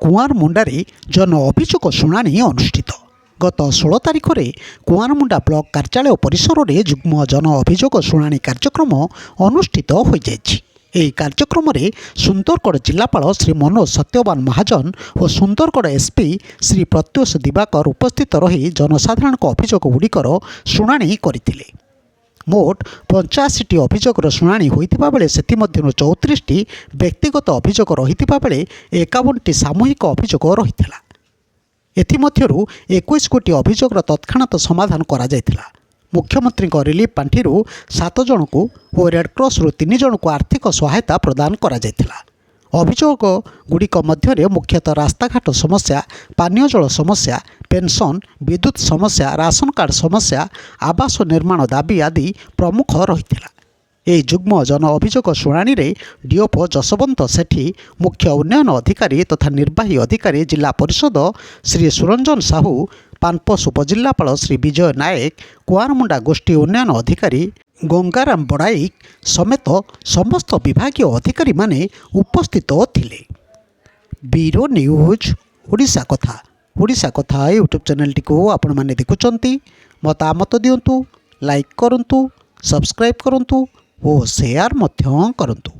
କୁଆଁରମୁଣ୍ଡାରେ ଜନ ଅଭିଯୋଗ ଶୁଣାଣି ଅନୁଷ୍ଠିତ। ଗତ 16 ତାରିଖରେ କୁଆଁରମୁଣ୍ଡା ବ୍ଲକ କାର୍ଯ୍ୟାଳୟ ପରିସରରେ ଯୁଗ୍ମ ଜନ ଅଭିଯୋଗ ଶୁଣାଣି କାର୍ଯ୍ୟକ୍ରମ ଅନୁଷ୍ଠିତ ହୋଇଯାଇଛି। ଏହି କାର୍ଯ୍ୟକ୍ରମରେ ସୁନ୍ଦରଗଡ଼ ଜିଲ୍ଲାପାଳ ଶ୍ରୀ ମନୋଜ ସତ୍ୟବାନ ମହାଜନ ଓ ସୁନ୍ଦରଗଡ଼ ଏସ୍ପି ଶ୍ରୀ ପ୍ରତ୍ୟୁଷ ଦିବାକର ଉପସ୍ଥିତ ରହି ଜନସାଧାରଣଙ୍କ ଅଭିଯୋଗଗୁଡ଼ିକର ଶୁଣାଣି କରିଥିଲେ। ମୋଟ 85ଟି ଅଭିଯୋଗର ଶୁଣାଣି ହୋଇଥିବା ବେଳେ ସେଥିମଧ୍ୟରୁ 34ଟି ବ୍ୟକ୍ତିଗତ ଅଭିଯୋଗ ରହିଥିବା ବେଳେ 51ଟି ସାମୂହିକ ଅଭିଯୋଗ ରହିଥିଲା। ଏଥିମଧ୍ୟରୁ 21 ଗୋଟି ଅଭିଯୋଗର ତତ୍କ୍ଷଣାତ ସମାଧାନ କରାଯାଇଥିଲା। ମୁଖ୍ୟମନ୍ତ୍ରୀଙ୍କ ରିଲିଫ୍ ପାଣ୍ଠିରୁ 7 ଜଣଙ୍କୁ ଓ ରେଡ୍କ୍ରସରୁ 3 ଜଣଙ୍କୁ ଆର୍ଥିକ ସହାୟତା ପ୍ରଦାନ କରାଯାଇଥିଲା। ଅଭିଯୋଗଗୁଡ଼ିକ ମଧ୍ୟରେ ମୁଖ୍ୟତଃ ରାସ୍ତାଘାଟ ସମସ୍ୟା, ପାନୀୟ ଜଳ ସମସ୍ୟା, ପେନ୍ସନ୍, ବିଦ୍ୟୁତ୍ ସମସ୍ୟା, ରାସନ କାର୍ଡ଼ ସମସ୍ୟା, ଆବାସ ନିର୍ମାଣ ଦାବି ଆଦି ପ୍ରମୁଖ ରହିଥିଲା। ଏହି ଯୁଗ୍ମ ଜନ ଅଭିଯୋଗ ଶୁଣାଣିରେ ଡିଓପୋ ଯଶବନ୍ତ ସେଠୀ, ମୁଖ୍ୟ ଉନ୍ନୟନ ଅଧିକାରୀ ତଥା ନିର୍ବାହୀ ଅଧିକାରୀ ଜିଲ୍ଲା ପରିଷଦ ଶ୍ରୀ ସୁରଞ୍ଜନ ସାହୁ, ପାନପୋଷ ଉପଜିଲ୍ଲାପାଳ ଶ୍ରୀ ବିଜୟ ନାୟକ, କୁଆଁରମୁଣ୍ଡା ଗୋଷ୍ଠୀ ଉନ୍ନୟନ ଅଧିକାରୀ ଗଙ୍ଗାରାମ ବଡ଼ାଇକ ସମେତ ସମସ୍ତ ବିଭାଗୀୟ ଅଧିକାରୀମାନେ ଉପସ୍ଥିତ ଥିଲେ। ବ୍ୟୁରୋ ନ୍ୟୁଜ୍ ଓଡ଼ିଶା କଥା। ଓଡ଼ିଶା କଥା ୟୁଟ୍ୟୁବ୍ ଚ୍ୟାନେଲଟିକୁ ଆପଣମାନେ ଦେଖୁଛନ୍ତି, ମତାମତ ଦିଅନ୍ତୁ, ଲାଇକ୍ କରନ୍ତୁ, ସବସ୍କ୍ରାଇବ୍ କରନ୍ତୁ ଓ ସେୟାର ମଧ୍ୟ କରନ୍ତୁ।